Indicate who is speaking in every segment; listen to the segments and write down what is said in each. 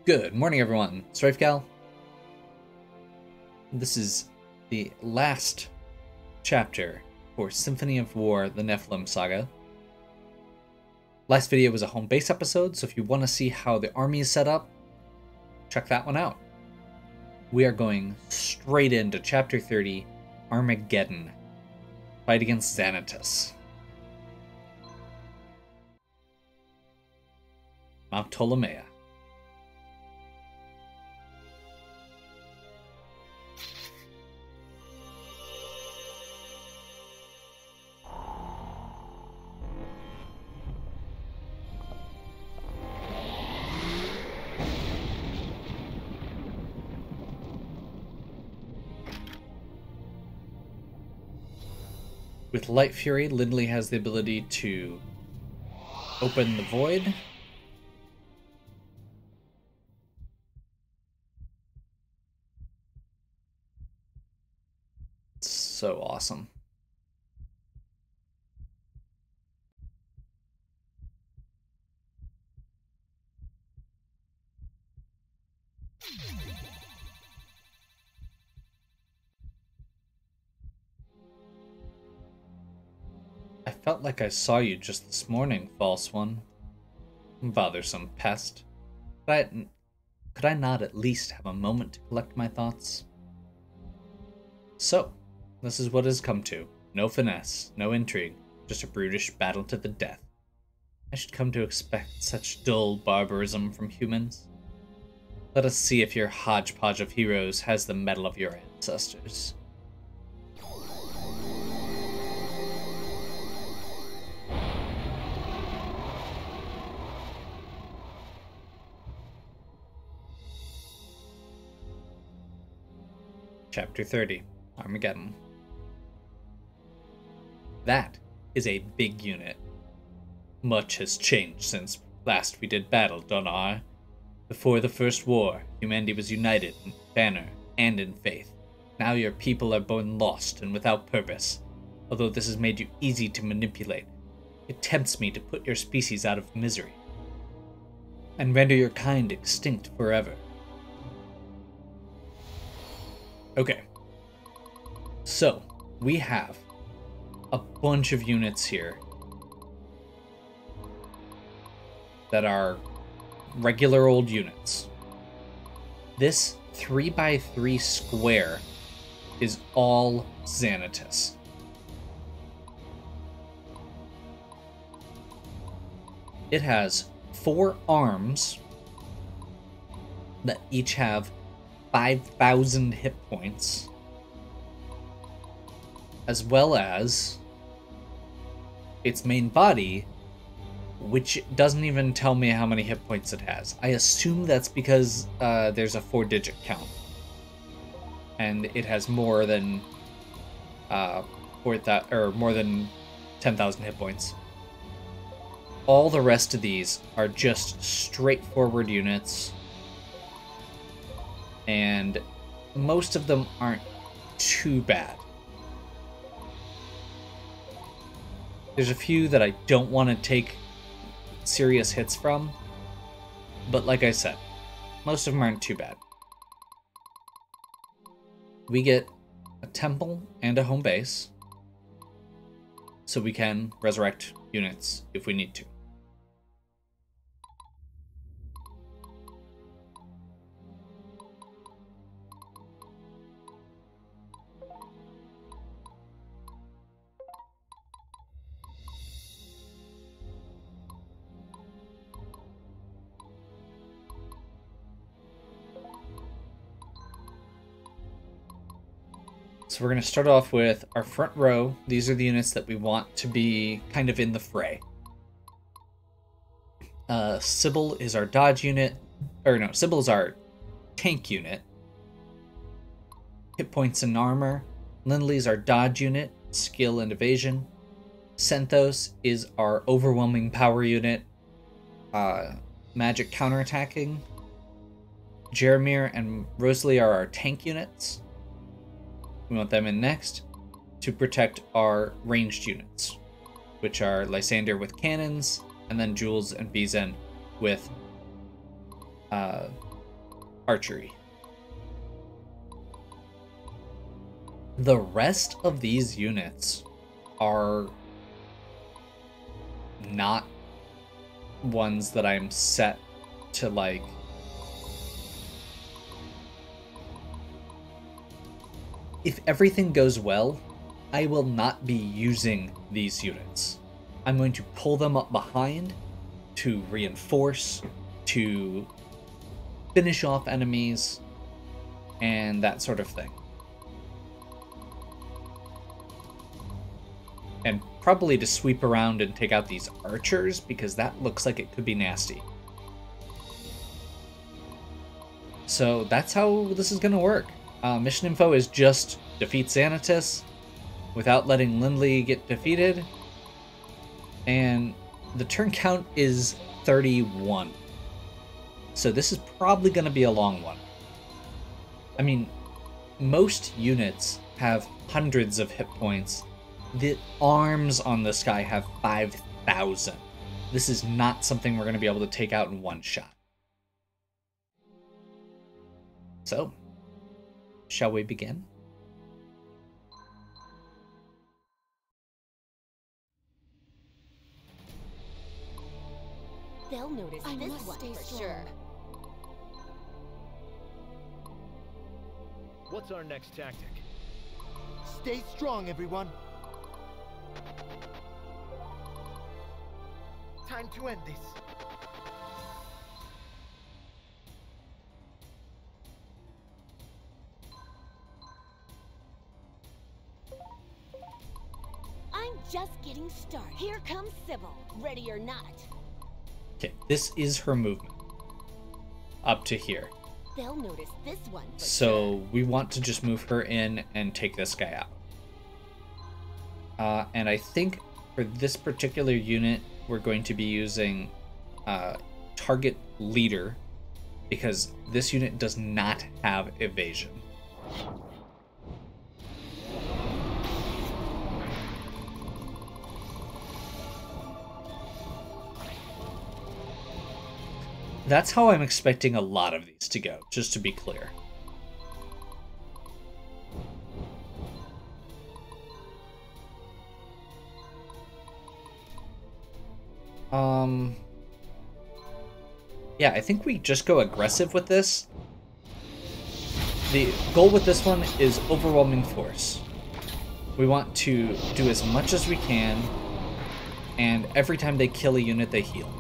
Speaker 1: Good morning, everyone. Strafegal. This is the last chapter for Symphony of War, the Nephilim Saga. Last video was a home base episode, so if you want to see how the army is set up, check that one out. We are going straight into Chapter 30, Armageddon. Fight against Xanatus. Mount Ptolemaea. With Light Fury, Lindley has the ability to open the void. It's so awesome. I felt like I saw you just this morning, false one. Bothersome pest. Could I not at least have a moment to collect my thoughts? So, this is what it has come to. No finesse, no intrigue, just a brutish battle to the death. I should come to expect such dull barbarism from humans. Let us see if your hodgepodge of heroes has the mettle of your ancestors. Chapter 30, Armageddon. That is a big unit. Much has changed since last we did battle, don't I? Before the first war, humanity was united in banner and in faith. Now your people are both lost and without purpose. Although this has made you easy to manipulate, it tempts me to put your species out of misery and render your kind extinct forever. Okay, so we have a bunch of units here that are regular old units. This 3x3 square is all Xanatus. It has 4 arms that each have 5,000 hit points, as well as its main body, which doesn't even tell me how many hit points it has. I assume that's because there's a 4-digit count, and it has more than 10,000 hit points. All the rest of these are just straightforward units, and most of them aren't too bad. There's a few that I don't want to take serious hits from, but like I said, most of them aren't too bad. We get a temple and a home base, so we can resurrect units if we need to. So we're going to start off with our front row. These are the units that we want to be kind of in the fray. Sybil is our dodge unit. Or no, Sybil is our tank unit. Hit points and armor. Lindley's our dodge unit, skill and evasion. Senthos is our overwhelming power unit, magic counterattacking. Jeremir and Rosalie are our tank units. We want them in next to protect our ranged units, which are Lysander with cannons, and then Jules and Bizen with archery. The rest of these units are not ones that I'm set to, like, if everything goes well, I will not be using these units. I'm going to pull them up behind to reinforce, to finish off enemies, and that sort of thing. And probably to sweep around and take out these archers, because that looks like it could be nasty. So that's how this is going to work. Mission info is just defeat Xanatus without letting Lindley get defeated. And the turn count is 31. So this is probably going to be a long one. I mean, most units have hundreds of hit points. The arms on this guy have 5,000. This is not something we're going to be able to take out in one shot. So, shall we begin?
Speaker 2: They'll notice this one for sure.
Speaker 3: What's our next tactic?
Speaker 4: Stay strong, everyone. Time to end this.
Speaker 2: I'm just getting started. Here comes Sybil, ready or not.
Speaker 1: Okay, this is her movement. Up to here.
Speaker 2: They'll notice this one for
Speaker 1: So
Speaker 2: sure.
Speaker 1: we want to just move her in and take this guy out. And I think for this particular unit, we're going to be using target leader, because this unit does not have evasion. That's how I'm expecting a lot of these to go, just to be clear. Yeah, I think we just go aggressive with this. The goal with this one is overwhelming force. We want to do as much as we can, and every time they kill a unit, they heal.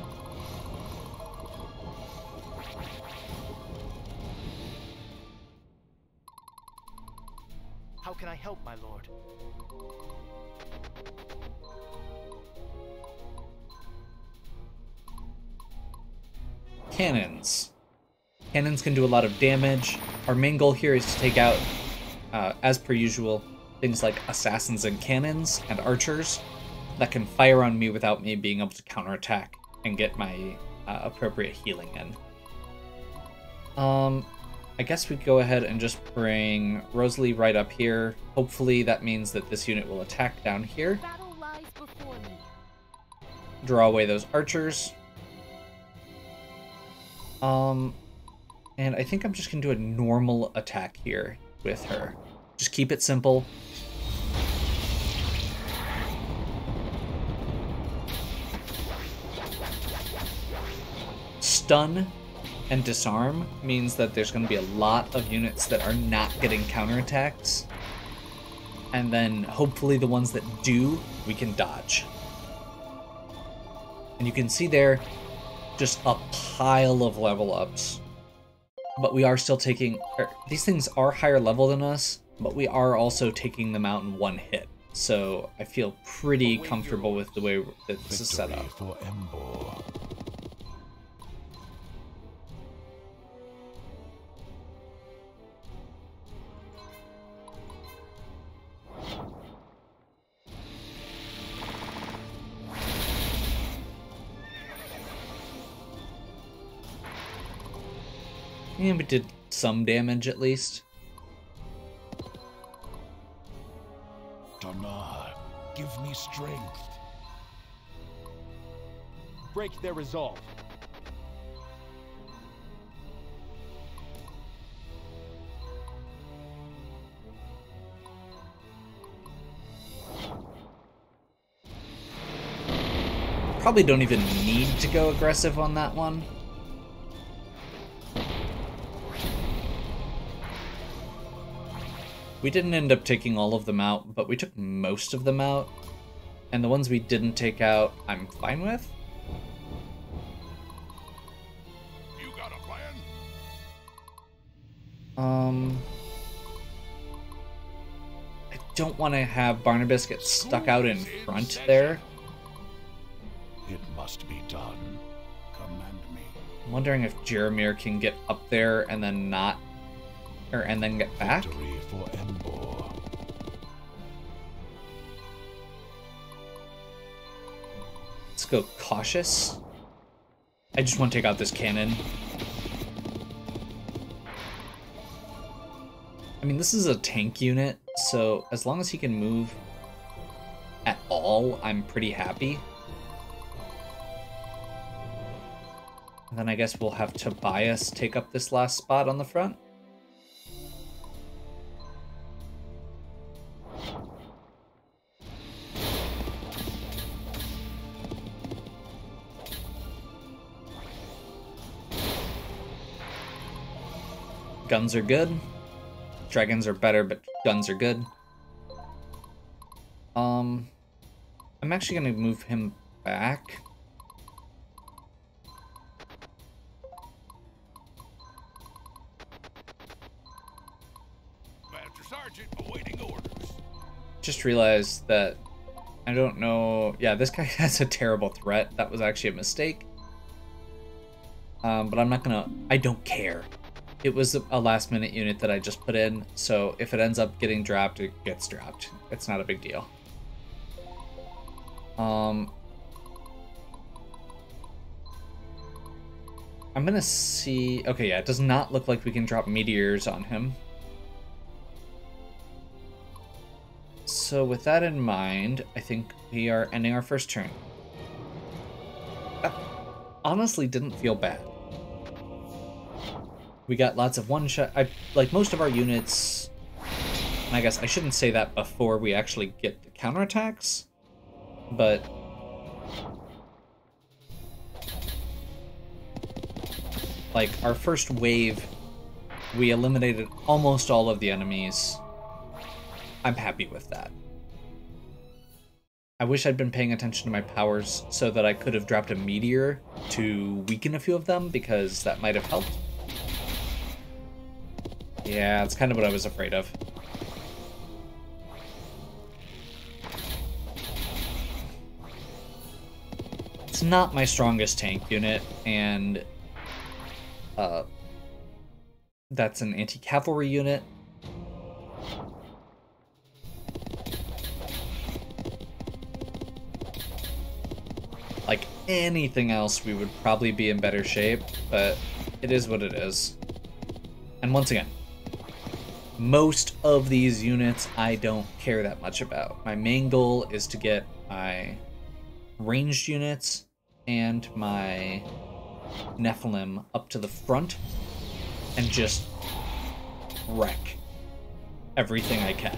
Speaker 4: How can I help, my lord?
Speaker 1: Cannons. Cannons can do a lot of damage. Our main goal here is to take out, as per usual, things like assassins and cannons and archers that can fire on me without me being able to counterattack and get my appropriate healing in. I guess we go ahead and just bring Rosalie right up here. Hopefully that means that this unit will attack down here.
Speaker 2: Battle lies before me.
Speaker 1: Draw away those archers. And I think I'm just gonna do a normal attack here with her. Just keep it simple. Stun and disarm means that there's gonna be a lot of units that are not getting counterattacks. And then hopefully the ones that do, we can dodge. And you can see there, just a pile of level ups. But we are still taking, these things are higher level than us, but we are also taking them out in one hit. So I feel pretty comfortable with the way that this is set up.
Speaker 5: For Embor.
Speaker 1: And we did some damage at least.
Speaker 5: Donar, give me strength.
Speaker 3: Break their resolve.
Speaker 1: probably don't even need to go aggressive on that one. We didn't end up taking all of them out, but we took most of them out. And the ones we didn't take out, I'm fine with.
Speaker 5: You got a plan?
Speaker 1: I don't want to have Barnabas get stuck out in front there.
Speaker 5: It must be done. Command me.
Speaker 1: I'm wondering if Jeremir can get up there and then not, and then get back.
Speaker 5: Victory for Embor.
Speaker 1: Let's go cautious. I just want to take out this cannon. I mean, this is a tank unit, so as long as he can move at all, I'm pretty happy. And then I guess we'll have Tobias take up this last spot on the front. Guns are good. Dragons are better, but guns are good. I'm actually gonna move him back.
Speaker 5: Master Sergeant, awaiting orders.
Speaker 1: Just realized that I don't know. Yeah, this guy has a terrible threat. That was actually a mistake. But I'm not gonna. I don't care. It was a last-minute unit that I just put in, so if it ends up getting dropped, it gets dropped. It's not a big deal. I'm gonna see... Okay, yeah, it does not look like we can drop meteors on him. So with that in mind, I think we are ending our first turn. That honestly didn't feel bad. We got lots of one-shot... like, most of our units... And I guess I shouldn't say that before we actually get the counterattacks, but... Like, our first wave, we eliminated almost all of the enemies. I'm happy with that. I wish I'd been paying attention to my powers so that I could have dropped a meteor to weaken a few of them, because that might have helped. Yeah, that's kind of what I was afraid of. It's not my strongest tank unit, and that's an anti-cavalry unit. Like anything else, we would probably be in better shape, but it is what it is. And once again, most of these units I don't care that much about. My main goal is to get my ranged units and my Nephilim up to the front and just wreck everything I can.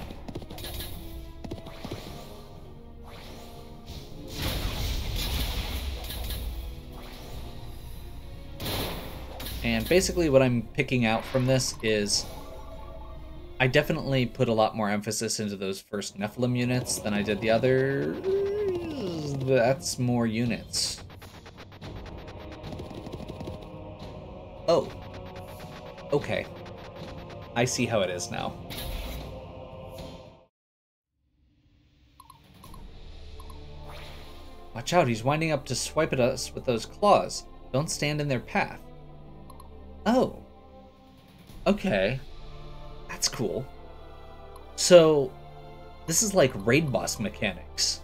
Speaker 1: And basically what I'm picking out from this is I definitely put a lot more emphasis into those first Nephilim units than I did the other. That's more units. Oh. Okay. I see how it is now. Watch out, he's winding up to swipe at us with those claws. Don't stand in their path. Oh. Okay. That's cool. So, this is like raid boss mechanics.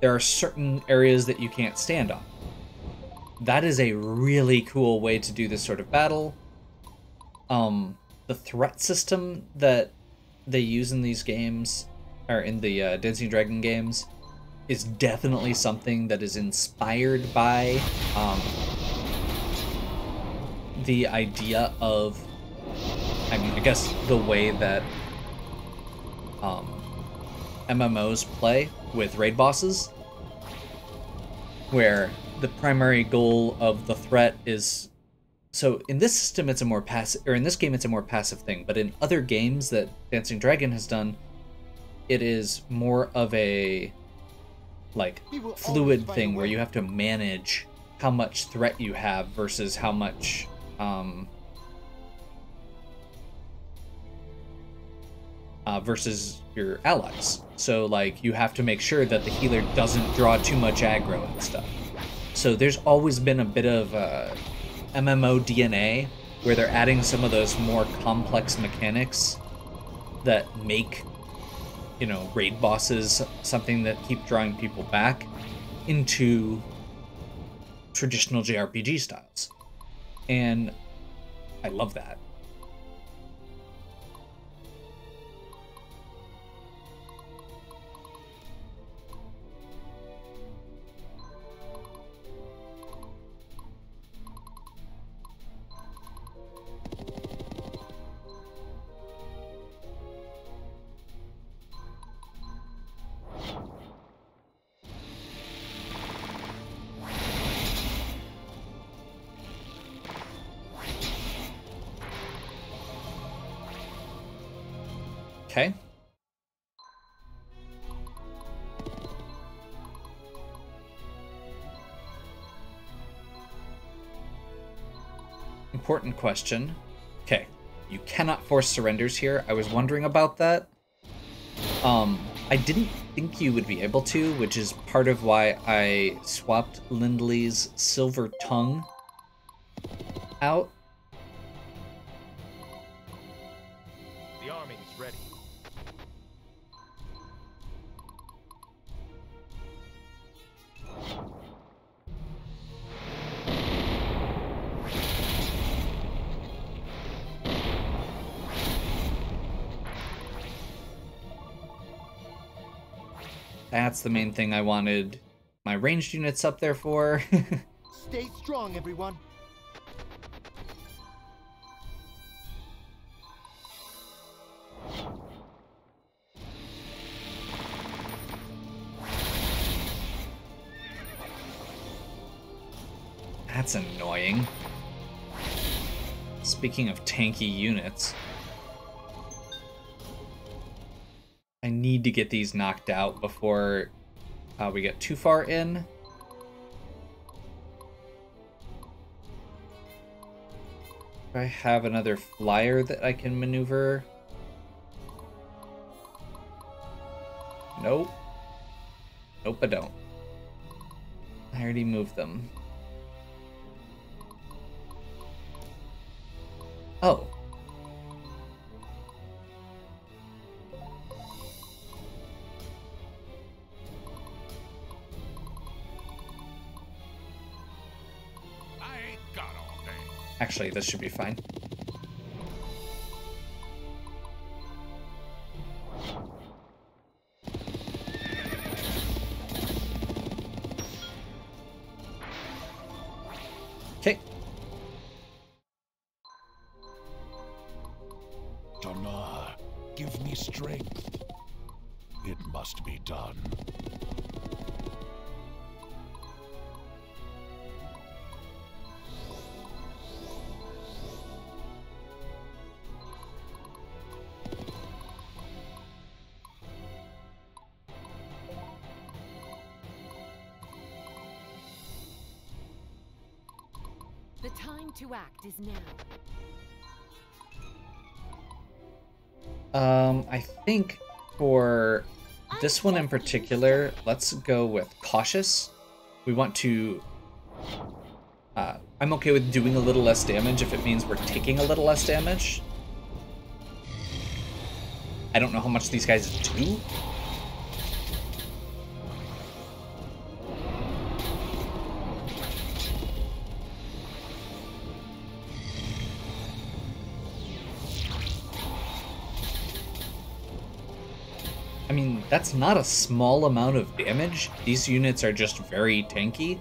Speaker 1: There are certain areas that you can't stand on. That is a really cool way to do this sort of battle. The threat system that they use in these games, or in the Dancing Dragon games, is definitely something that is inspired by the idea of, I mean, I guess the way that MMOs play with raid bosses. where the primary goal of the threat is... So in this system, it's a more passive, or in this game, it's a more passive thing. But in other games that Dancing Dragon has done, it is more of a like fluid thing where you have to manage how much threat you have versus how much versus your allies. So like you have to make sure that the healer doesn't draw too much aggro and stuff. So there's always been a bit of MMO DNA where they're adding some of those more complex mechanics that make, you know, raid bosses something that keep drawing people back into traditional JRPG styles. And I love that. Okay. Important question. Okay. You cannot force surrenders here. I was wondering about that. I didn't think you would be able to, which is part of why I swapped Lindley's Silver Tongue out.
Speaker 4: The army is ready.
Speaker 1: That's the main thing I wanted my ranged units up there for.
Speaker 4: Stay strong, everyone.
Speaker 1: That's annoying. Speaking of tanky units, I need to get these knocked out before we get too far in. Do I have another flyer that I can maneuver? Nope. Nope, I don't. I already moved them. Oh. Actually, this should be fine. Okay.
Speaker 5: Donna, give me strength. It must be done.
Speaker 2: The time to act is now.
Speaker 1: I think for this one in particular, let's go with cautious. We want to... I'm okay with doing a little less damage if it means we're taking a little less damage. I don't know how much these guys do. I mean, that's not a small amount of damage. These units are just very tanky.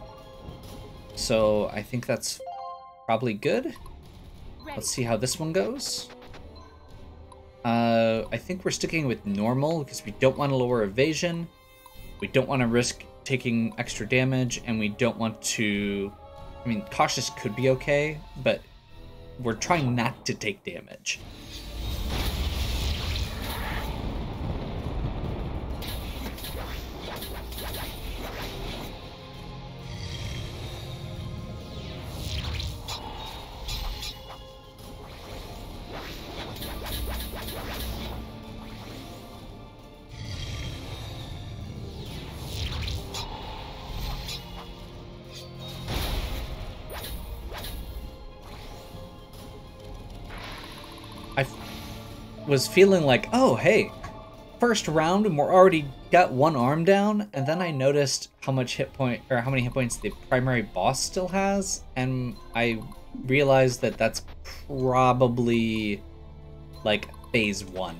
Speaker 1: So I think that's probably good. Let's see how this one goes. I think we're sticking with normal because we don't want to lower evasion. We don't want to risk taking extra damage, and we don't want to... I mean, cautious could be okay, but we're trying not to take damage. Was feeling like, oh hey, first round and we're already got one arm down, and then I noticed how much how many hit points the primary boss still has, and I realized that that's probably like phase 1.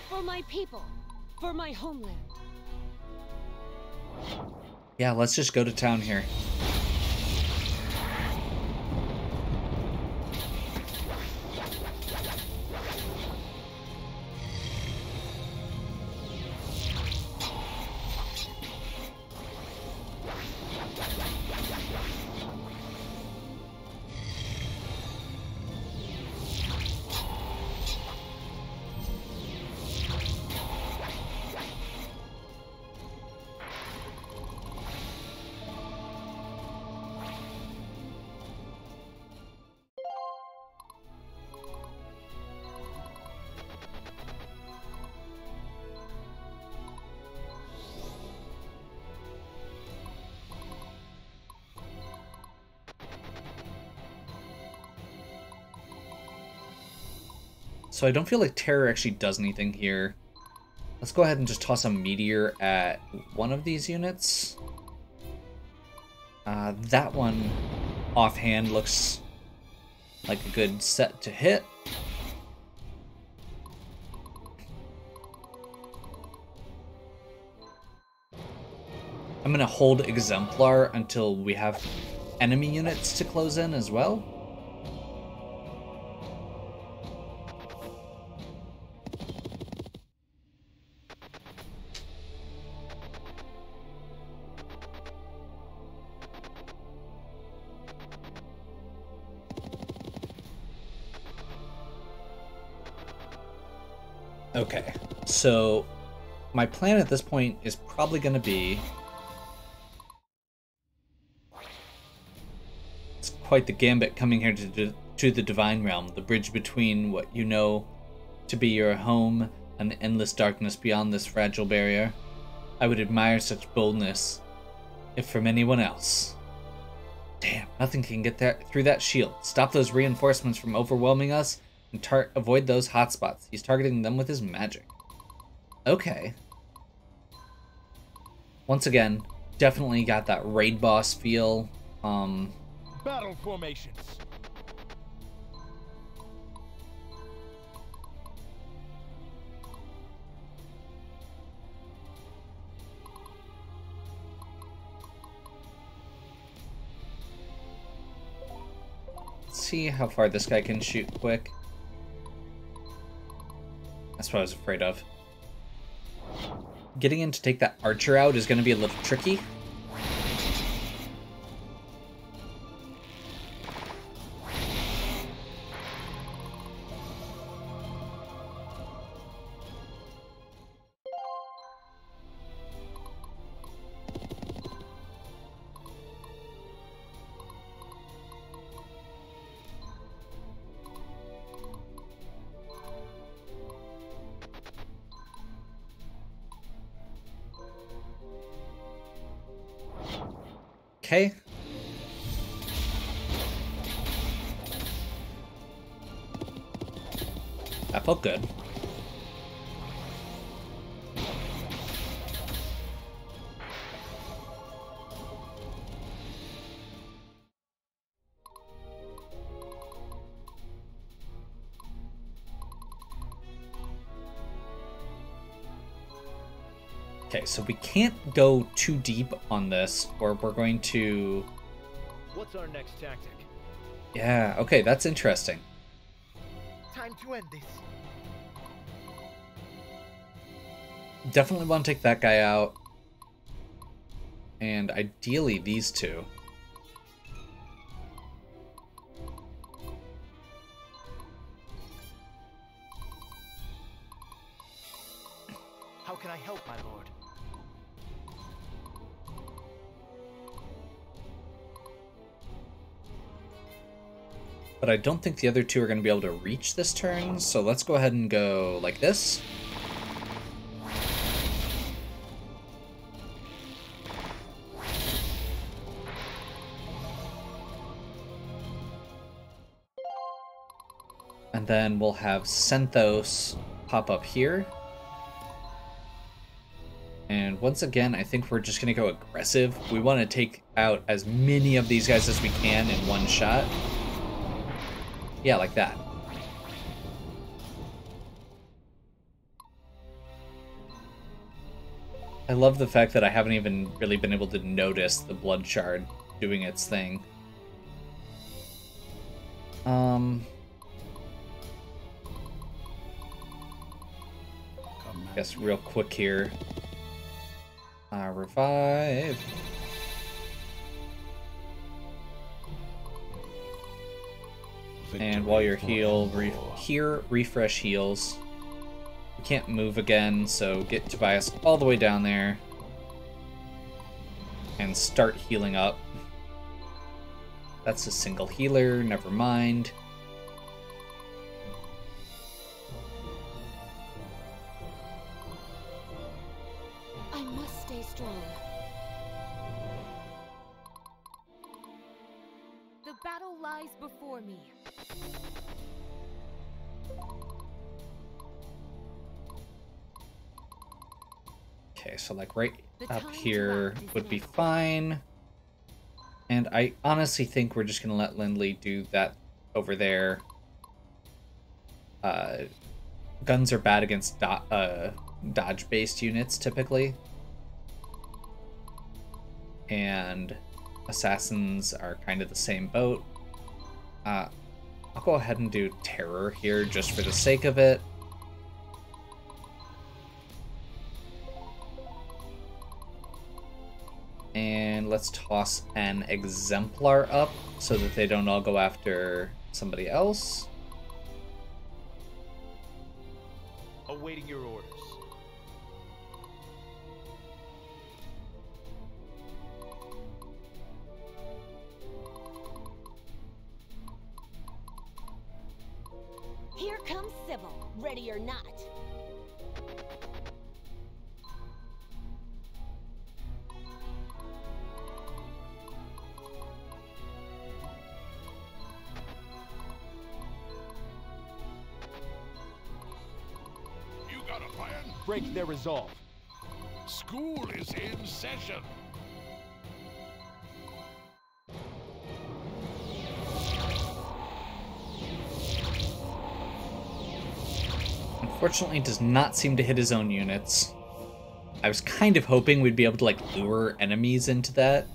Speaker 2: For my people, for my homeland.
Speaker 1: Yeah, let's just go to town here. So I don't feel like terror actually does anything here. Let's go ahead and just toss a meteor at one of these units. That one offhand looks like a good set to hit. I'm gonna hold Exemplar until we have enemy units to close in as well. Okay, so my plan at this point is probably going to be... It's quite the gambit coming here to the Divine Realm, the bridge between what you know to be your home and the endless darkness beyond this fragile barrier. I would admire such boldness, if from anyone else. Damn, nothing can get through that shield. Stop those reinforcements from overwhelming us, and avoid those hotspots. He's targeting them with his magic. Okay. Once again, definitely got that raid boss feel.
Speaker 4: Battle formations.
Speaker 1: Let's see how far this guy can shoot quick. That's what I was afraid of. Getting in to take that archer out is going to be a little tricky. Okay. That felt good. Okay, so we can't go too deep on this, or we're going to...
Speaker 4: What's our next tactic?
Speaker 1: Yeah, okay, that's interesting.
Speaker 4: Time to end this.
Speaker 1: Definitely want to take that guy out. And ideally these two.
Speaker 4: How can I help, my lord?
Speaker 1: But I don't think the other two are going to be able to reach this turn, so let's go ahead and go like this. And then we'll have Senthos pop up here. And once again, I think we're just going to go aggressive. We want to take out as many of these guys as we can in one shot. Yeah, like that. I love the fact that I haven't even really been able to notice the blood shard doing its thing. I guess real quick here. Revive. And while you're healed, refresh heals. We can't move again, so get Tobias all the way down there. And start healing up. That's a single healer, never mind.
Speaker 2: I must stay strong. The battle lies before me.
Speaker 1: Okay, so like right up here would be fine. And I honestly think we're just going to let Lindley do that over there. Guns are bad against dodge-based units, typically. And assassins are kind of the same boat. I'll go ahead and do Terror here just for the sake of it. And let's toss an Exemplar up so that they don't all go after somebody else.
Speaker 4: Awaiting your orders.
Speaker 2: Here comes Sybil, ready or not.
Speaker 5: You got a plan?
Speaker 4: Break their resolve.
Speaker 5: School is in session.
Speaker 1: Unfortunately, does not seem to hit his own units. I was kind of hoping we'd be able to like lure enemies into that.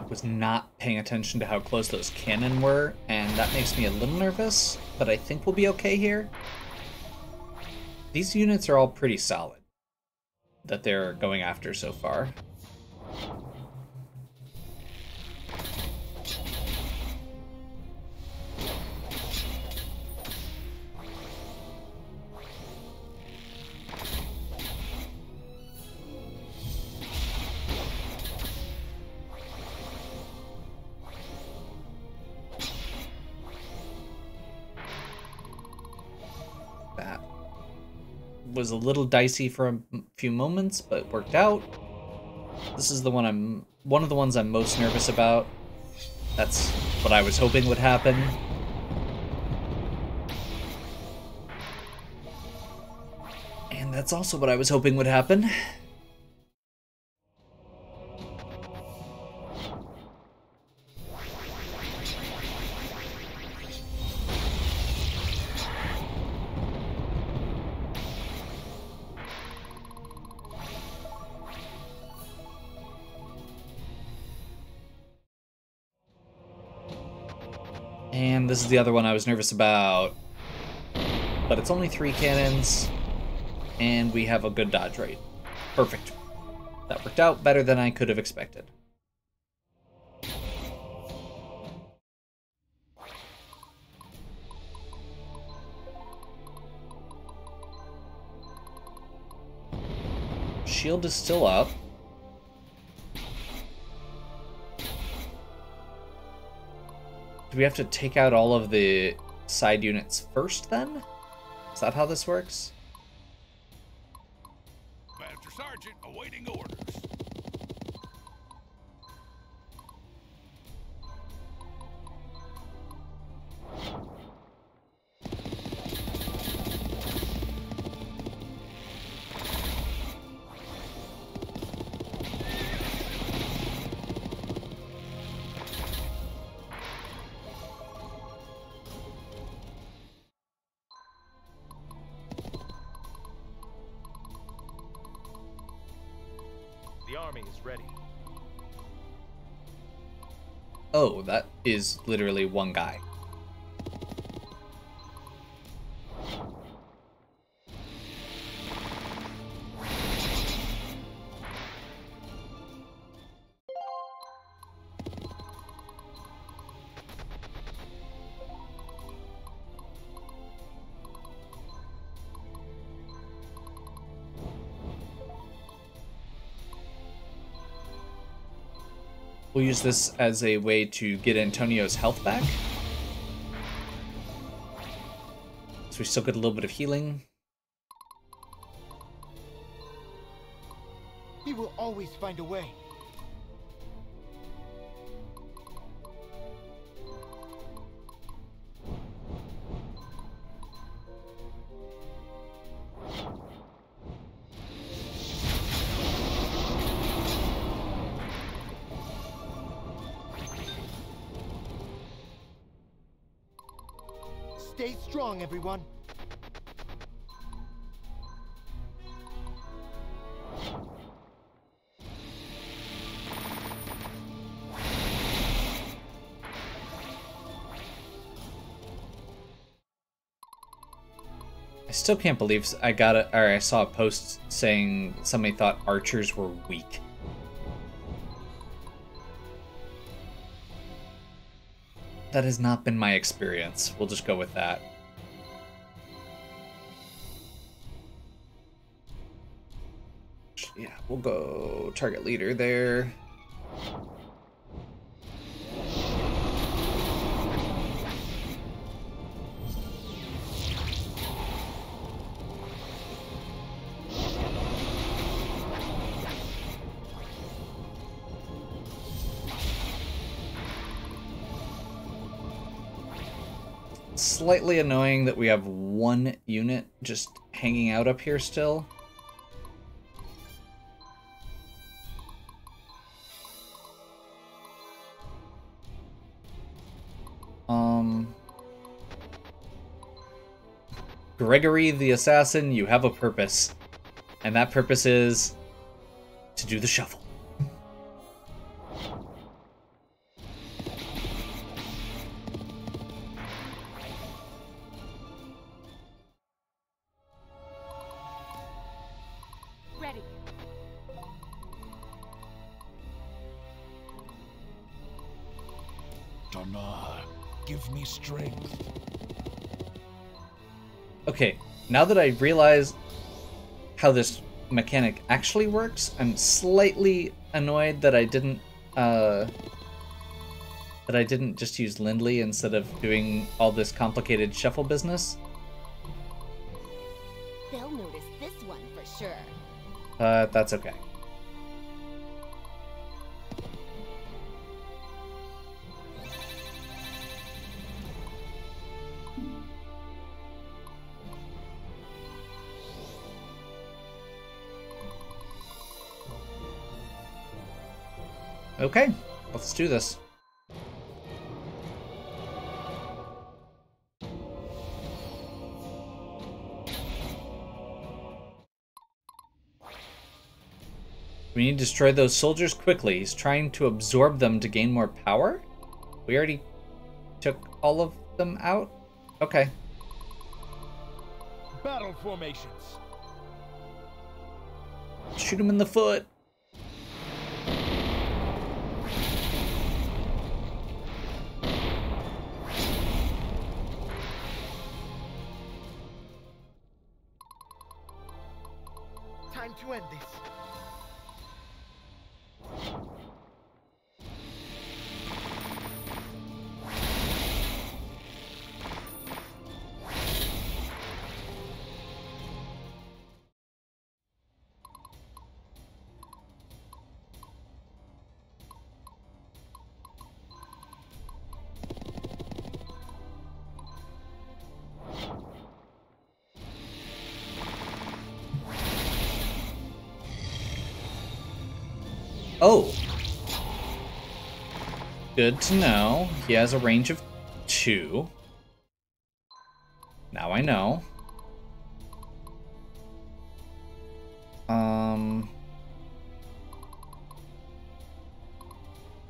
Speaker 1: Was not paying attention to how close those cannon were, and that makes me a little nervous, but I think we'll be okay here. These units are all pretty solid that they're going after so far. was a little dicey for a few moments, but worked out. This is the one of the ones I'm most nervous about. That's what I was hoping would happen. And that's also what I was hoping would happen. And this is the other one I was nervous about. But it's only 3 cannons, and we have a good dodge rate. Perfect. That worked out better than I could have expected. Shield is still up. Do we have to take out all of the side units first, then? Is that how this works?
Speaker 5: Master Sergeant, awaiting orders.
Speaker 4: The army is ready.
Speaker 1: Oh, that is literally one guy. We'll use this as a way to get Antonio's health back. So we still get a little bit of healing.
Speaker 4: He will always find a way. Stay strong, everyone.
Speaker 1: I still can't believe I got it, or I saw a post saying somebody thought archers were weak. That has not been my experience. We'll just go with that. Yeah, we'll go target leader there. Slightly annoying that we have one unit just hanging out up here still. Gregory the Assassin, you have a purpose. And that purpose is to do the shuffle.
Speaker 2: Ready.
Speaker 5: Dana, give me strength.
Speaker 1: Okay, now that I realize how this mechanic actually works, I'm slightly annoyed that I didn't just use Lindley instead of doing all this complicated shuffle business.
Speaker 2: They'll notice this
Speaker 1: That's okay. Okay, let's do this. We need to destroy those soldiers quickly. He's trying to absorb them to gain more power? We already took all of them out? Okay.
Speaker 4: Battle formations.
Speaker 1: Shoot him in the foot.
Speaker 4: Time to end this.
Speaker 1: Oh. Good to know. He has a range of 2. Now I know.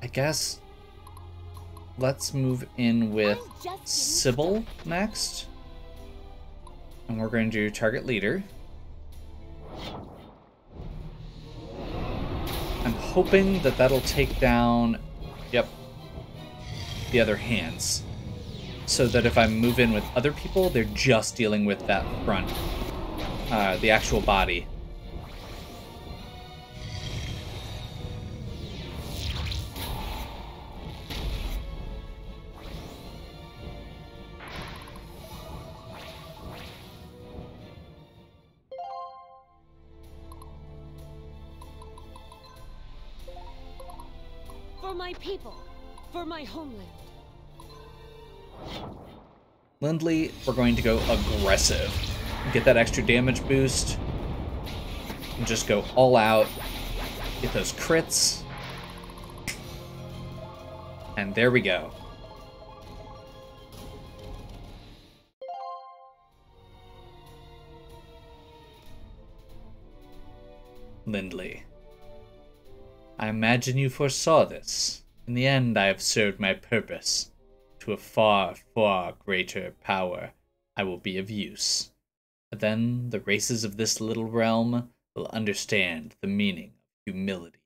Speaker 1: I guess let's move in with Sybil next. And we're going to do target leader. I'm hoping that that'll take down, yep, the other hands. So that if I move in with other people, they're just dealing with that front, the actual body.
Speaker 2: For my people, for my homeland.
Speaker 1: Lindley, we're going to go aggressive. Get that extra damage boost. And just go all out. Get those crits. And there we go. Lindley. I imagine you foresaw this. In the end, I have served my purpose. To a far, far greater power, I will be of use. But then the races of this little realm will understand the meaning of humility.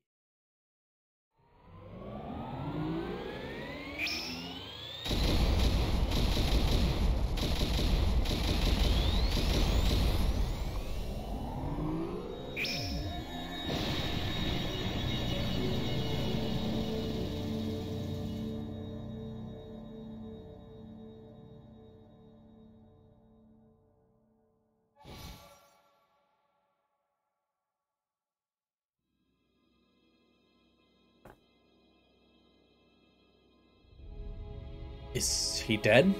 Speaker 1: Is he dead?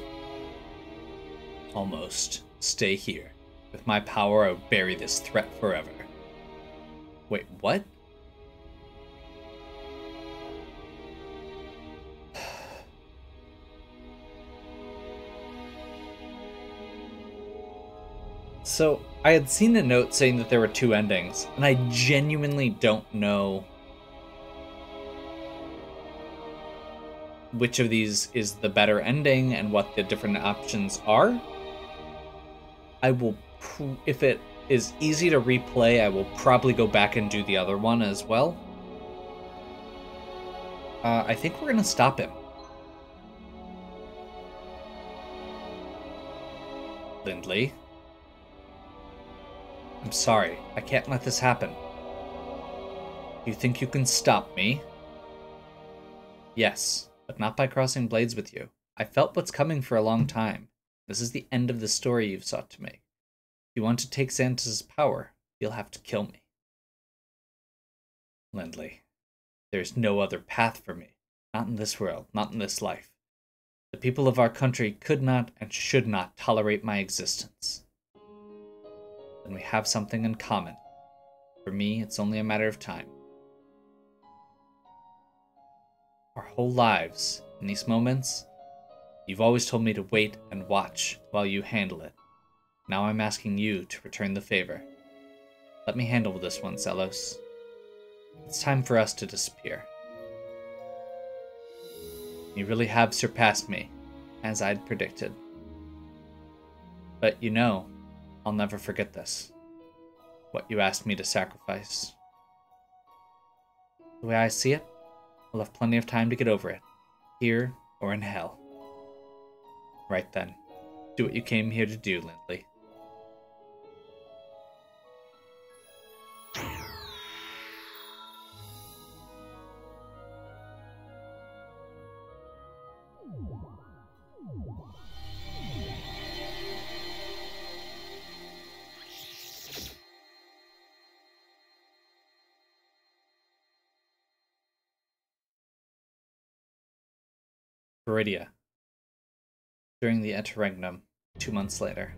Speaker 1: Almost. Stay here. With my power, I will bury this threat forever. Wait, what? So, I had seen a note saying that there were 2 endings, and I genuinely don't know which of these is the better ending and what the different options are. I will, if it is easy to replay, I will probably go back and do the other one as well. I think we're gonna stop him. Lindley. I'm sorry, I can't let this happen. You think you can stop me? Yes. But not by crossing blades with you. I felt what's coming for a long time. This is the end of the story you've sought to make. If you want to take Xanthus' power, you'll have to kill me. Lindley, there is no other path for me. Not in this world, not in this life. The people of our country could not and should not tolerate my existence. Then we have something in common. For me, it's only a matter of time. Our whole lives, in these moments, you've always told me to wait and watch while you handle it. Now I'm asking you to return the favor. Let me handle this one, Zelos. It's time for us to disappear. You really have surpassed me, as I'd predicted. But you know, I'll never forget this. What you asked me to sacrifice. The way I see it, we'll have plenty of time to get over it, here or in hell. Right then, do what you came here to do, Lindley. Viridia. During the interregnum, 2 months later.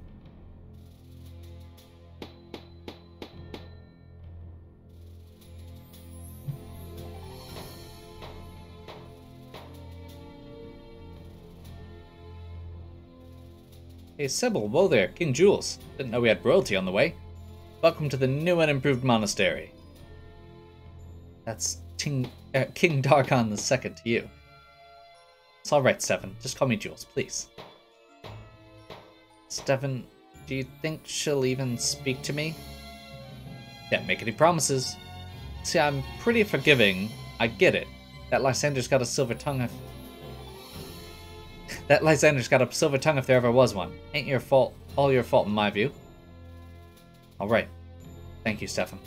Speaker 1: Hey Sybil, whoa there, King Jules. Didn't know we had royalty on the way. Welcome to the new and improved monastery. That's King Dargon II to you. It's alright, Stefan. Just call me Jules, please. Stefan, do you think she'll even speak to me? Can't make any promises. See, I'm pretty forgiving. I get it. That Lysander's got a silver tongue if... that Lysander's got a silver tongue if there ever was one. Ain't your fault. All your fault in my view. Alright. Thank you, Stefan.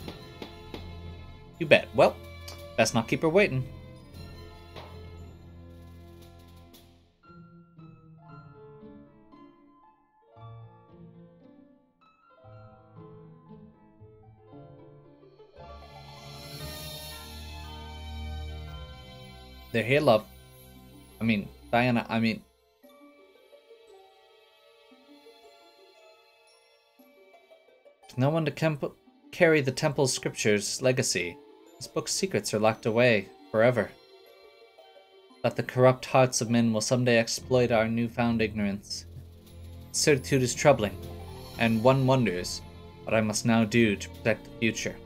Speaker 1: You bet. Well, best not keep her waiting. They're here, love. I mean, Diana, There's no one to carry the temple's scriptures legacy. This book's secrets are locked away forever. But the corrupt hearts of men will someday exploit our newfound ignorance. Certitude is troubling, and one wonders what I must now do to protect the future.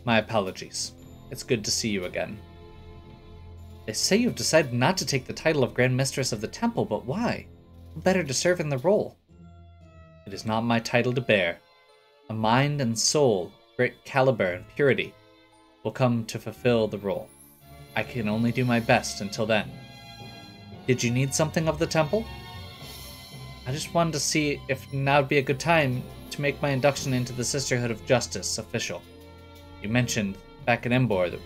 Speaker 1: My apologies. It's good to see you again. They say you've decided not to take the title of Grand Mistress of the Temple, but why? Who better to serve in the role? It is not my title to bear. A mind and soul, great caliber and purity, will come to fulfill the role. I can only do my best until then. Did you need something of the temple? I just wanted to see if now would be a good time to make my induction into the Sisterhood of Justice official. You mentioned back at Embor that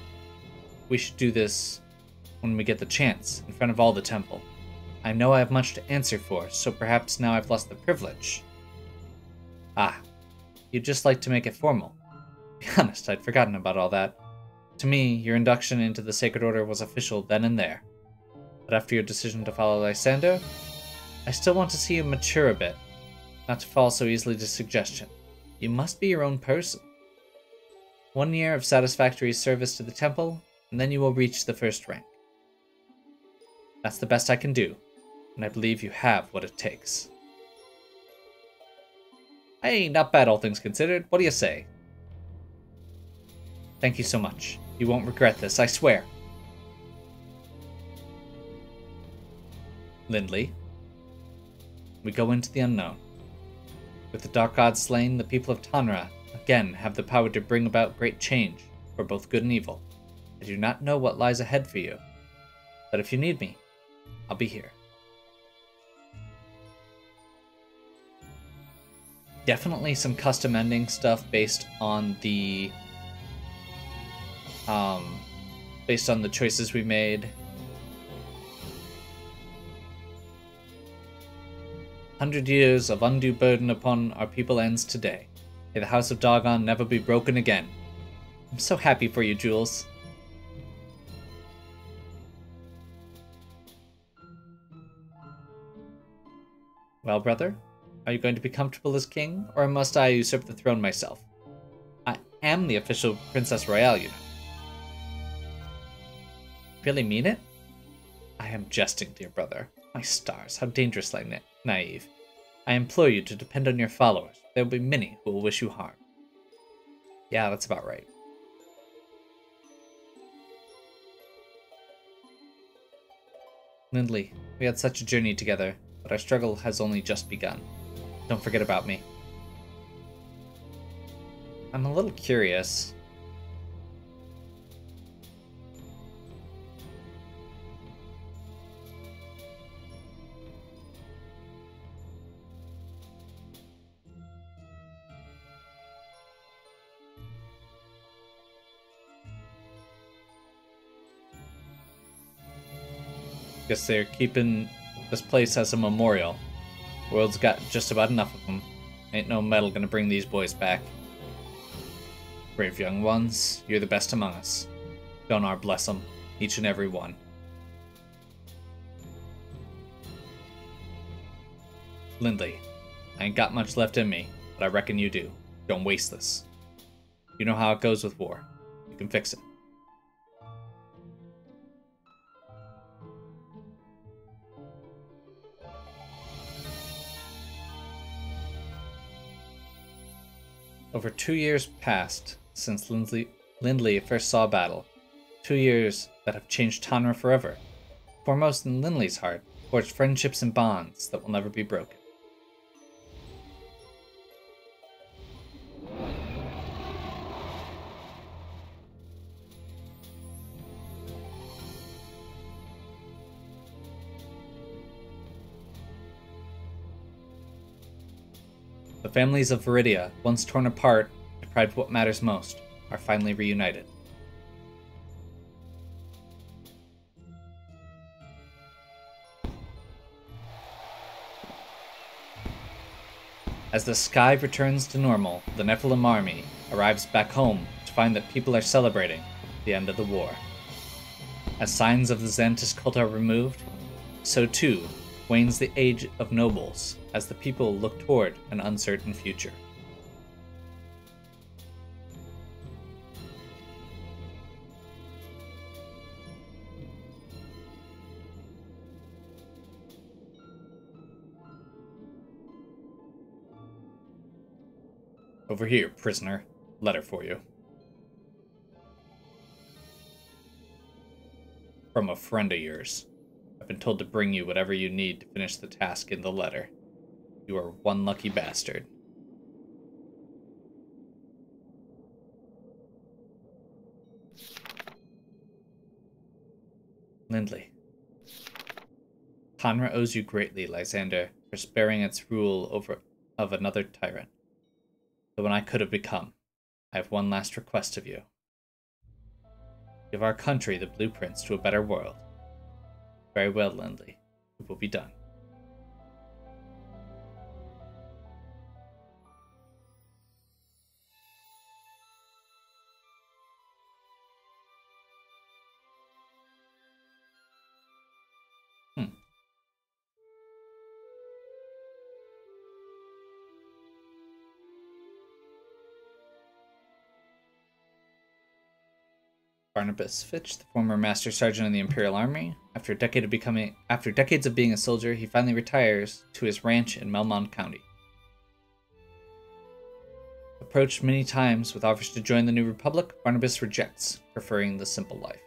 Speaker 1: we should do this when we get the chance, in front of all the temple. I know I have much to answer for, so perhaps now I've lost the privilege. Ah, you'd just like to make it formal. Be honest, I'd forgotten about all that. To me, your induction into the Sacred Order was official then and there. But after your decision to follow Lysander, I still want to see you mature a bit, not to fall so easily to suggestion. You must be your own person. 1 year of satisfactory service to the temple, and then you will reach the first rank. That's the best I can do, and I believe you have what it takes. Hey, not bad all things considered. What do you say? Thank you so much. You won't regret this, I swear. Lindley. We go into the unknown. With the Dark God slain, the people of Tanra again have the power to bring about great change, for both good and evil. I do not know what lies ahead for you, but if you need me, I'll be here. Definitely some custom ending stuff based on the choices we made. 100 years of undue burden upon our people ends today. May the House of Dogon never be broken again. I'm so happy for you, Jules. Well, brother, are you going to be comfortable as king, or must I usurp the throne myself? I am the official Princess Royale, you know. Really mean it? I am jesting, dear brother. My stars, how dangerously naive. I implore you to depend on your followers. There will be many who will wish you harm. Yeah, that's about right. Lindley, we had such a journey together, but our struggle has only just begun. Don't forget about me. I'm a little curious. Guess they're keeping this place as a memorial. World's got just about enough of them. Ain't no metal gonna bring these boys back. Brave young ones, you're the best among us. Donar bless them, each and every one. Lindley, I ain't got much left in me, but I reckon you do. Don't waste this. You know how it goes with war. You can fix it. Over 2 years passed since Lindley first saw battle. 2 years that have changed Tanra forever. Foremost in Lindley's heart, forged friendships and bonds that will never be broken. The families of Viridia, once torn apart, deprived of what matters most, are finally reunited. As the sky returns to normal, the Nephilim army arrives back home to find that people are celebrating the end of the war. As signs of the Xantis cult are removed, so too wanes the age of nobles as the people look toward an uncertain future. Over here, prisoner. Letter for you. From a friend of yours. I've been told to bring you whatever you need to finish the task in the letter. You are one lucky bastard. Lindley. Tanra owes you greatly, Lysander, for sparing its rule of another tyrant. The one I could have become. I have one last request of you. Give our country the blueprints to a better world. Very well, Lindley. It will be done. Barnabas Fitch, the former Master Sergeant in the Imperial Army. After decades of being a soldier, he finally retires to his ranch in Melmond County. Approached many times with offers to join the New Republic, Barnabas rejects, preferring the simple life.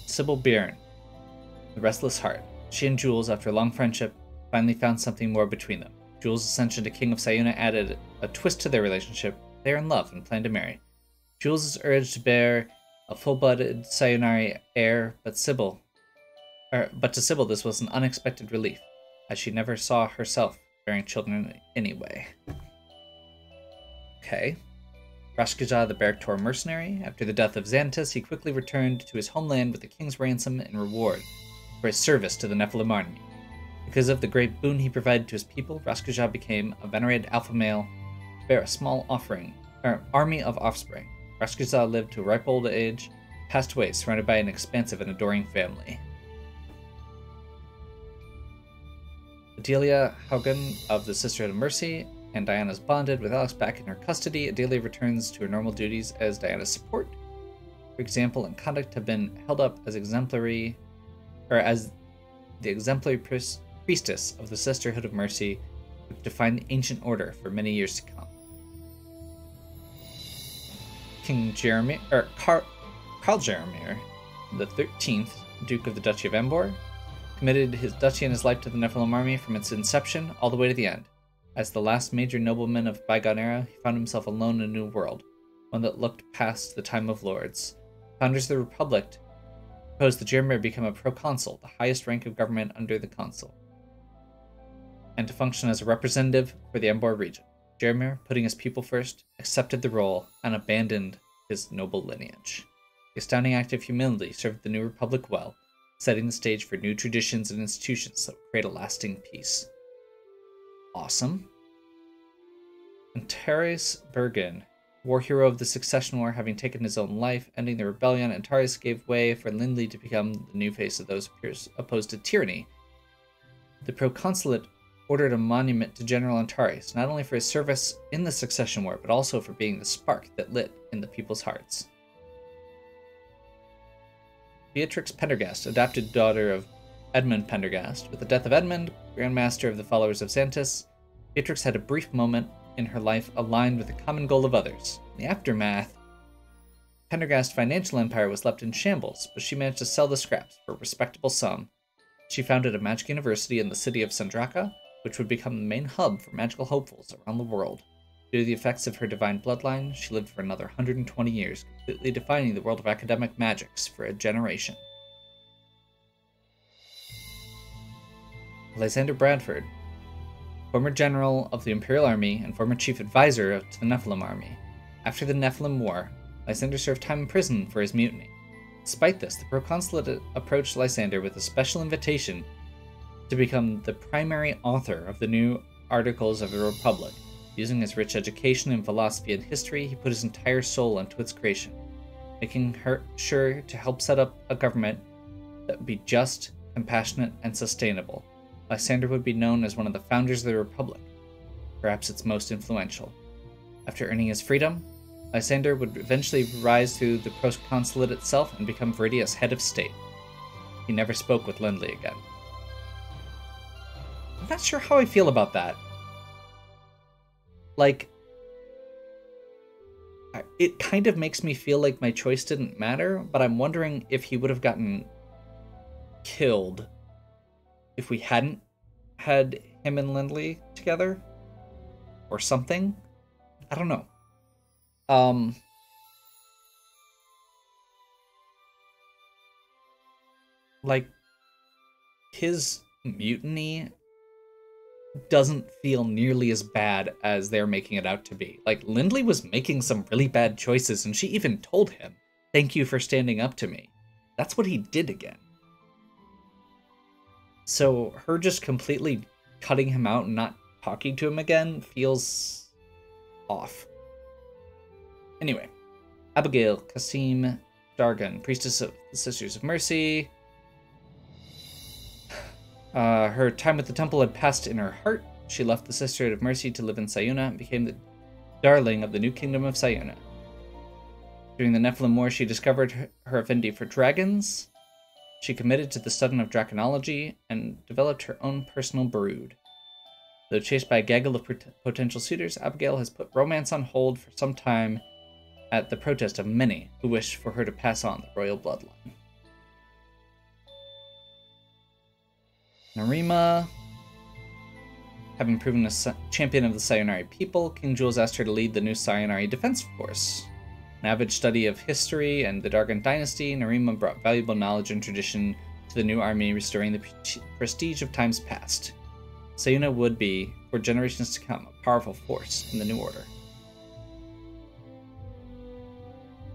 Speaker 1: Sybil Byrne, the restless heart. She and Jules, after a long friendship, finally found something more between them. Jules' ascension to King of Sayuna added a twist to their relationship. They are in love and plan to marry. Jules' urge to bear a full-blooded Sayunari heir, but to Sybil this was an unexpected relief, as she never saw herself bearing children anyway. Okay. Rashkaja, the Baraktor mercenary. After the death of Xantis, he quickly returned to his homeland with the king's ransom in reward for his service to the Nephilim army. Because of the great boon he provided to his people, Rashkaja became a venerated alpha male to bear a small offering army of offspring. Rashkuza lived to a ripe old age, passed away, surrounded by an expansive and adoring family. Adelia Haugen of the Sisterhood of Mercy and Diana is bonded. With Alex back in her custody, Adelia returns to her normal duties as Diana's support. Her example and conduct have been held up as exemplary, or as the exemplary priestess of the Sisterhood of Mercy, which defined the ancient order for many years to come. King Jeremy, or Karl Jaromir, the 13th Duke of the Duchy of Embor, committed his duchy and his life to the Nephilim army from its inception all the way to the end. As the last major nobleman of bygone era, he found himself alone in a new world, one that looked past the time of lords. Founders of the Republic proposed that Jaromir become a proconsul, the highest rank of government under the consul, and to function as a representative for the Embor region. Jaromir, putting his people first, accepted the role and abandoned his noble lineage. The astounding act of humility served the new Republic well, setting the stage for new traditions and institutions that will create a lasting peace. Awesome. Antares Bergen, war hero of the Succession War, having taken his own life, ending the rebellion, Antares gave way for Lindley to become the new face of those opposed to tyranny. The proconsulate ordered a monument to General Antares, not only for his service in the Succession War, but also for being the spark that lit in the people's hearts. Beatrix Pendergast, adopted daughter of Edmund Pendergast. With the death of Edmund, Grand Master of the followers of Xantus, Beatrix had a brief moment in her life aligned with the common goal of others. In the aftermath, Pendergast's financial empire was left in shambles, but she managed to sell the scraps for a respectable sum. She founded a magic university in the city of Sandraka, which would become the main hub for magical hopefuls around the world. Due to the effects of her divine bloodline, she lived for another 120 years, completely defining the world of academic magics for a generation. Lysander Bradford, former general of the Imperial Army and former chief advisor to the Nephilim army. After the Nephilim War, Lysander served time in prison for his mutiny. Despite this, the proconsulate approached Lysander with a special invitation to become the primary author of the new Articles of the Republic. Using his rich education in philosophy and history, he put his entire soul into its creation, making sure to help set up a government that would be just, compassionate, and sustainable. Lysander would be known as one of the founders of the Republic, perhaps its most influential. After earning his freedom, Lysander would eventually rise through the proconsulate itself and become Viridia's head of state. He never spoke with Lindley again. I'm not sure how I feel about that. Like, it kind of makes me feel like my choice didn't matter, but I'm wondering if he would have gotten killed if we hadn't had him and Lindley together or something. I don't know. Like, his mutiny doesn't feel nearly as bad as they're making it out to be. Like, Lindley was making some really bad choices, and she even told him, "Thank you for standing up to me." That's what he did again. So her just completely cutting him out and not talking to him again feels off. Anyway, Abigail Kasim Dargan, priestess of the Sisters of Mercy. Her time with the temple had passed in her heart. She left the Sisterhood of Mercy to live in Sayuna and became the darling of the new kingdom of Sayuna. During the Nephilim War, she discovered her affinity for dragons. She committed to the study of draconology and developed her own personal brood. Though chased by a gaggle of potential suitors, Abigail has put romance on hold for some time at the protest of many who wish for her to pass on the royal bloodline. Narima, having proven a champion of the Sayonari people, King Jules asked her to lead the new Sayonari Defense Force. An avid study of history and the Dargan dynasty, Narima brought valuable knowledge and tradition to the new army, restoring the prestige of times past. Sayuna would be, for generations to come, a powerful force in the new order.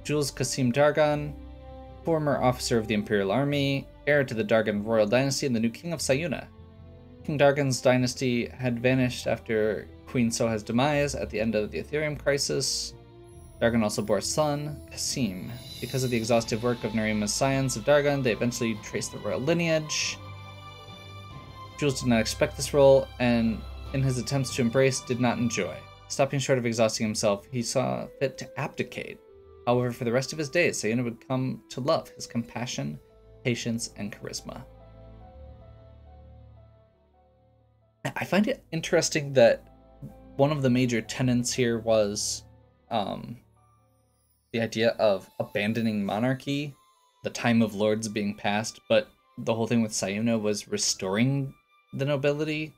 Speaker 1: Jules Kasim Dargan, former officer of the Imperial Army, heir to the Dargan royal dynasty and the new king of Sayuna. King Dargan's dynasty had vanished after Queen Soha's demise at the end of the Ethereum crisis. Dargon also bore a son, Kasim. Because of the exhaustive work of Narima's scions of Dargon, they eventually traced the royal lineage. Jules did not expect this role, and in his attempts to embrace, did not enjoy. Stopping short of exhausting himself, he saw fit to abdicate. However, for the rest of his days, Sayuna would come to love his compassion, patience, and charisma. I find it interesting that one of the major tenets here was the idea of abandoning monarchy, the time of lords being past, but the whole thing with Sayuna was restoring the nobility,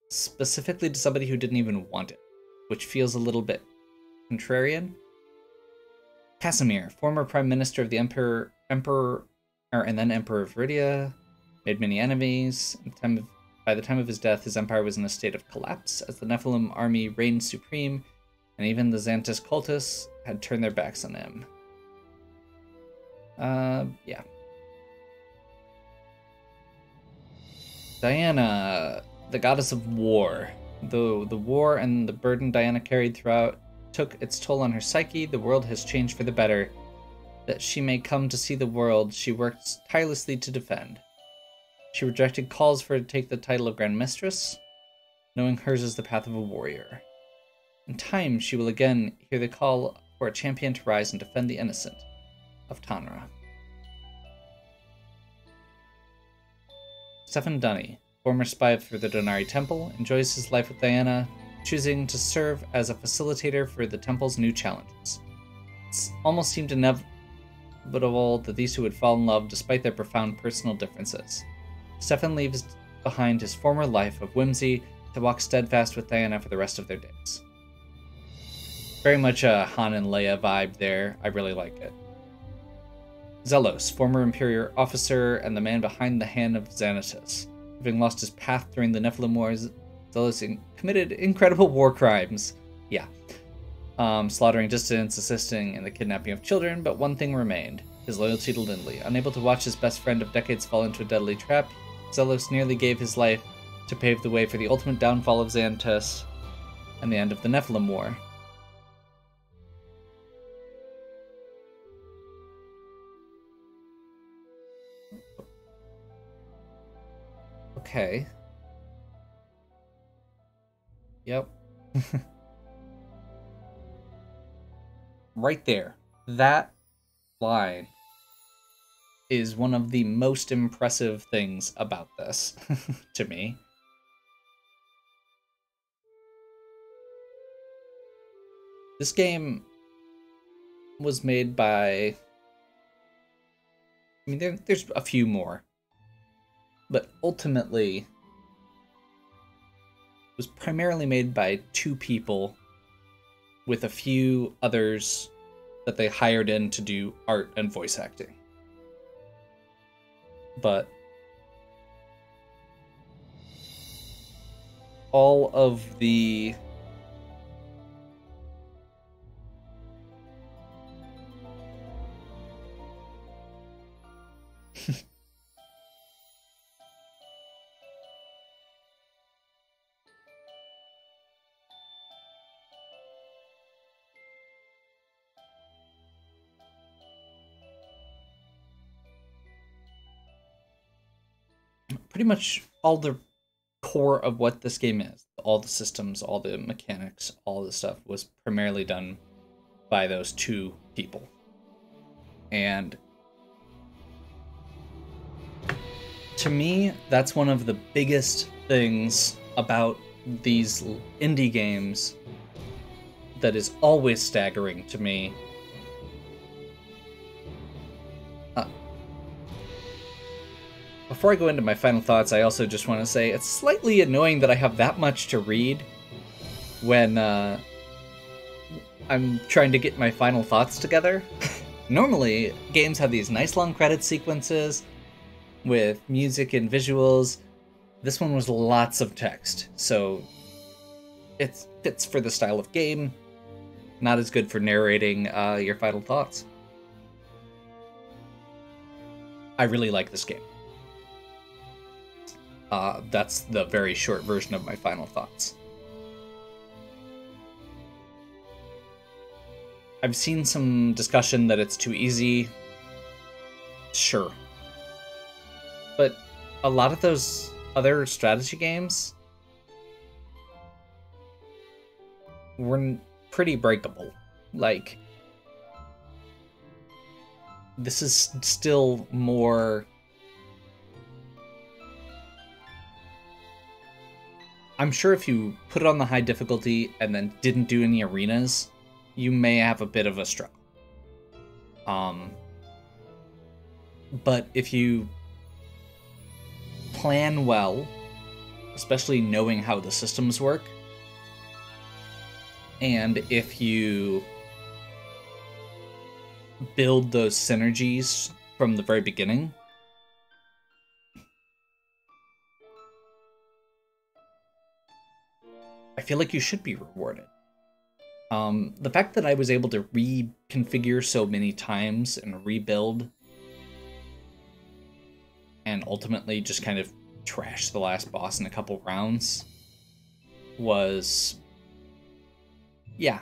Speaker 1: specifically to somebody who didn't even want it, which feels a little bit contrarian. Casimir, former prime minister of the Emperor and then Emperor of Viridia, made many enemies. By the time of his death, his empire was in a state of collapse, as the Nephilim army reigned supreme, and even the Xantus cultists had turned their backs on him. Yeah. Diana, the goddess of war. Though the war and the burden Diana carried throughout took its toll on her psyche, the world has changed for the better. That she may come to see the world she worked tirelessly to defend. She rejected calls for her to take the title of Grand Mistress, knowing hers is the path of a warrior. In time, she will again hear the call for a champion to rise and defend the innocent of Tanra. Stefan Dunny, former spy for the Donari Temple, enjoys his life with Diana, choosing to serve as a facilitator for the temple's new challenges. It almost seemed inevitable that these two would fall in love despite their profound personal differences. Stefan leaves behind his former life of whimsy to walk steadfast with Diana for the rest of their days. Very much a Han and Leia vibe there. I really like it. Zelos, former Imperial officer and the man behind the hand of Xanatus. Having lost his path during the Nephilim Wars, Zelos committed incredible war crimes. Yeah. Slaughtering dissidents, assisting in the kidnapping of children, but one thing remained. His loyalty to Lindley. Unable to watch his best friend of decades fall into a deadly trap, Zelos nearly gave his life to pave the way for the ultimate downfall of Xantus and the end of the Nephilim War. Okay. Yep. Right there. That line is one of the most impressive things about this to me. This game was made by... I mean, there's a few more. But ultimately, it was primarily made by two people with a few others that they hired in to do art and voice acting. But all of the pretty much all the core of what this game is, all the systems, all the mechanics, all the stuff was primarily done by those two people. And to me, that's one of the biggest things about these indie games that is always staggering to me. Before I go into my final thoughts, I also just want to say it's slightly annoying that I have that much to read when I'm trying to get my final thoughts together. Normally, games have these nice long credit sequences with music and visuals. This one was lots of text, so it fits for the style of game. Not as good for narrating your final thoughts. I really like this game. That's the very short version of my final thoughts. I've seen some discussion that it's too easy. Sure. But a lot of those other strategy games were pretty breakable. Like, this is still more... I'm sure if you put it on the high difficulty and then didn't do any arenas, you may have a bit of a struggle. But if you plan well, especially knowing how the systems work, and if you build those synergies from the very beginning, I feel like you should be rewarded. The fact that I was able to reconfigure so many times and rebuild and ultimately just kind of trash the last boss in a couple rounds was... Yeah,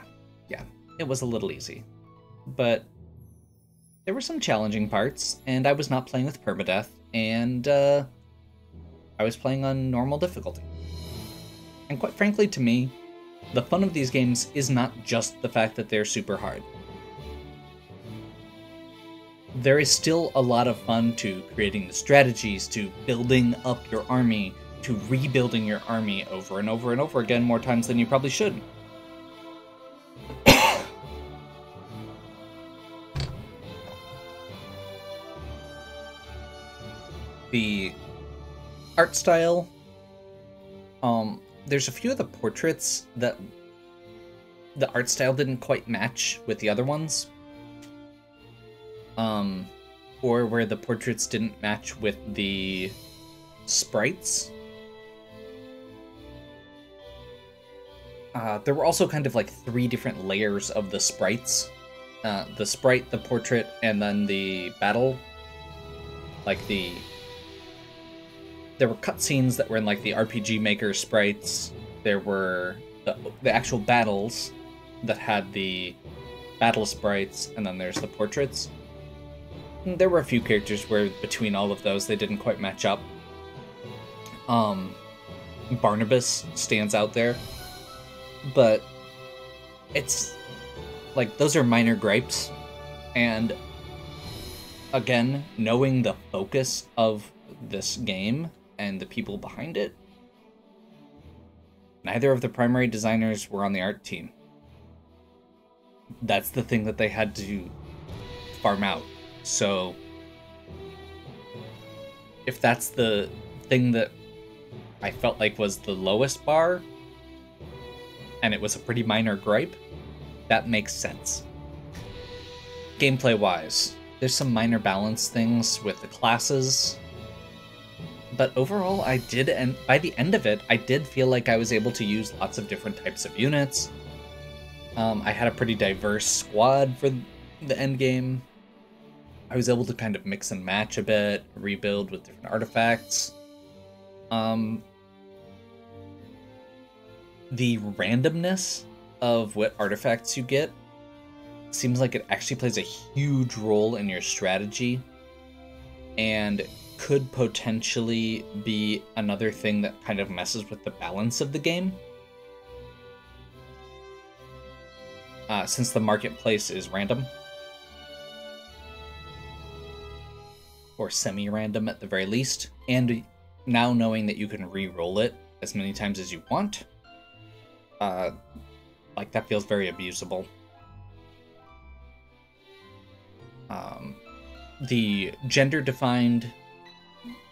Speaker 1: it was a little easy. But there were some challenging parts, and I was not playing with permadeath, and I was playing on normal difficulty. And quite frankly, to me, the fun of these games is not just the fact that they're super hard. There is still a lot of fun to creating the strategies, to building up your army, to rebuilding your army over and over and over again more times than you probably should. The art style, there's a few of the portraits that the art style didn't quite match with the other ones. Or where the portraits didn't match with the sprites. There were also kind of like 3 different layers of the sprites. The sprite, the portrait, and then the battle. Like there were cutscenes that were in like the RPG Maker sprites. There were the actual battles that had the battle sprites, and then there's the portraits. And there were a few characters where between all of those they didn't quite match up. Barnabas stands out there, but it's like those are minor gripes, and again, knowing the focus of this game and the people behind it, neither of the primary designers were on the art team. That's the thing that they had to farm out. So if that's the thing that I felt like was the lowest bar, and it was a pretty minor gripe, that makes sense. Gameplay-wise, there's some minor balance things with the classes, but overall I did, and by the end of it, I did feel like I was able to use lots of different types of units. I had a pretty diverse squad for the end game. I was able to kind of mix and match a bit, rebuild with different artifacts. The randomness of what artifacts you get seems like it actually plays a huge role in your strategy, and could potentially be another thing that kind of messes with the balance of the game. Since the marketplace is random. Or semi-random at the very least. And now knowing that you can re-roll it as many times as you want, like that feels very abusable. The gender-defined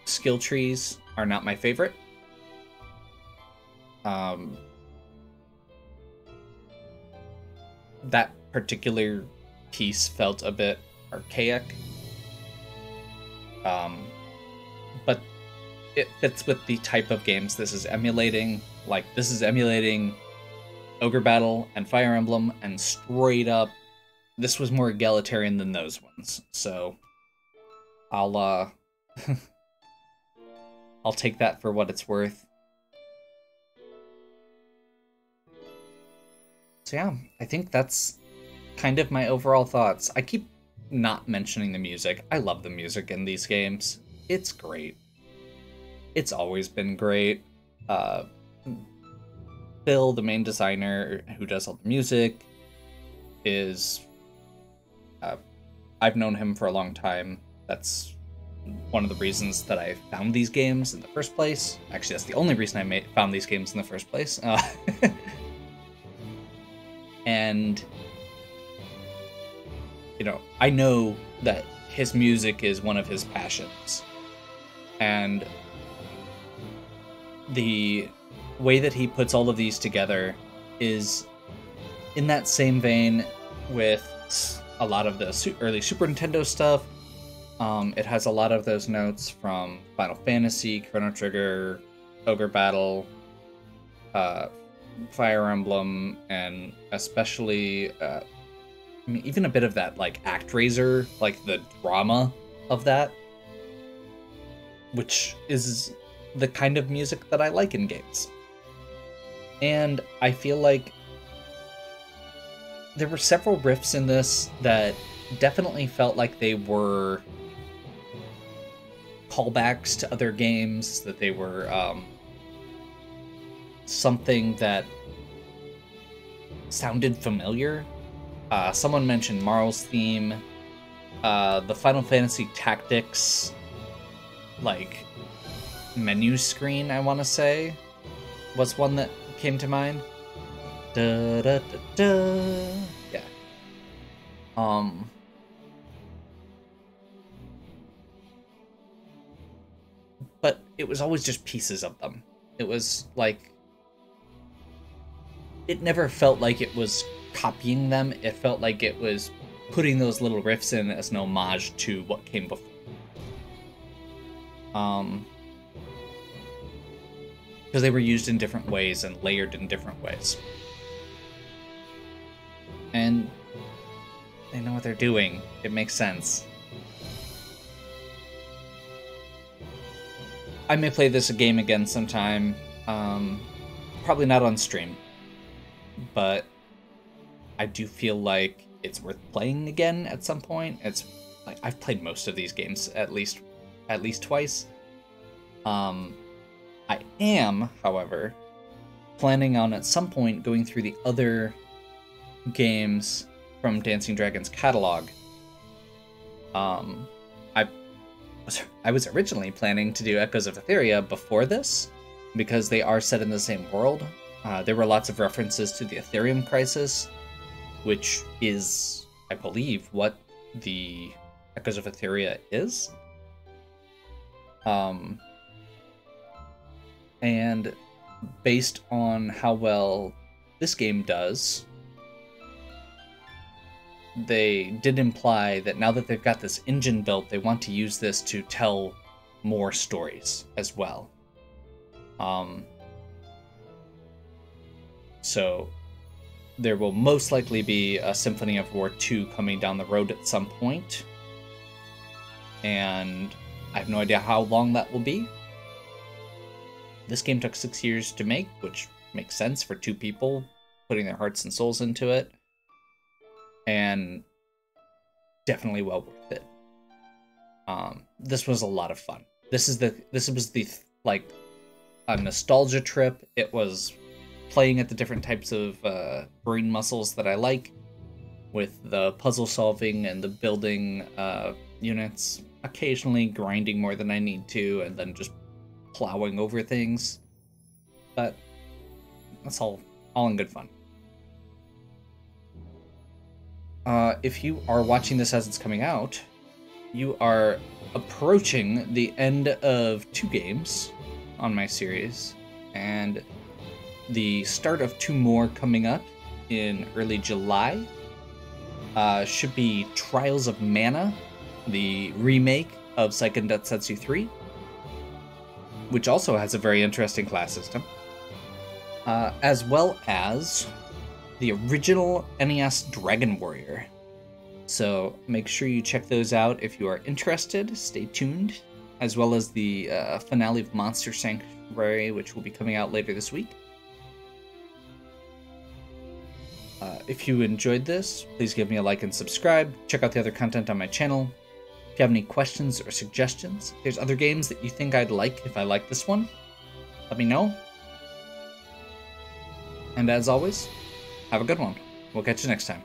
Speaker 1: skill trees are not my favorite. That particular piece felt a bit archaic. But it fits with the type of games this is emulating. Like, this is emulating Ogre Battle and Fire Emblem, and straight up, this was more egalitarian than those ones. So, I'll I'll take that for what it's worth. So yeah, I think that's kind of my overall thoughts. I keep not mentioning the music. I love the music in these games. It's great. It's always been great. Phil, the main designer who does all the music, is... I've known him for a long time. That's one of the reasons that I found these games in the first place. Actually, that's the only reason I found these games in the first place. And, you know, I know that his music is one of his passions. And the way that he puts all of these together is in that same vein with a lot of the early Super Nintendo stuff. It has a lot of those notes from Final Fantasy, Chrono Trigger, Ogre Battle, Fire Emblem, and especially, I mean, even a bit of that, like, ActRaiser, like, the drama of that, which is the kind of music that I like in games. And I feel like there were several riffs in this that definitely felt like they were callbacks to other games, that they were something that sounded familiar. Someone mentioned Marl's theme. The Final Fantasy Tactics, like, menu screen, I want to say, was one that came to mind. Da, da, da, da. Yeah. But it was always just pieces of them. It was like, it never felt like it was copying them. It felt like it was putting those little riffs in as an homage to what came before. Because they were used in different ways and layered in different ways. And they know what they're doing. It makes sense. I may play this game again sometime. Probably not on stream. But I do feel like it's worth playing again at some point. It's like I've played most of these games at least twice. I am, however, planning on at some point going through the other games from Dancing Dragon's catalog. I was originally planning to do Echoes of Etheria before this, because they are set in the same world. There were lots of references to the Ethereum Crisis, which is, I believe, what the Echoes of Etheria is. And based on how well this game does, they did imply that now that they've got this engine built, they want to use this to tell more stories as well. So there will most likely be a Symphony of War 2 coming down the road at some point. And I have no idea how long that will be. This game took 6 years to make, which makes sense for two people putting their hearts and souls into it. And definitely well worth it. This was a lot of fun. This was the like a nostalgia trip. It was playing at the different types of brain muscles that I like, with the puzzle solving and the building units, occasionally grinding more than I need to, and then just plowing over things. But that's all in good fun. If you are watching this as it's coming out, you are approaching the end of 2 games on my series, and the start of 2 more coming up in early July. Should be Trials of Mana, the remake of Seiken Densetsu 3, which also has a very interesting class system, as well as the original NES Dragon Warrior. So make sure you check those out if you are interested. Stay tuned, as well as the finale of Monster Sanctuary, which will be coming out later this week. If you enjoyed this, please give me a like and subscribe. Check out the other content on my channel. If you have any questions or suggestions, if there's other games that you think I'd like if I like this one, let me know. And as always, have a good one. We'll catch you next time.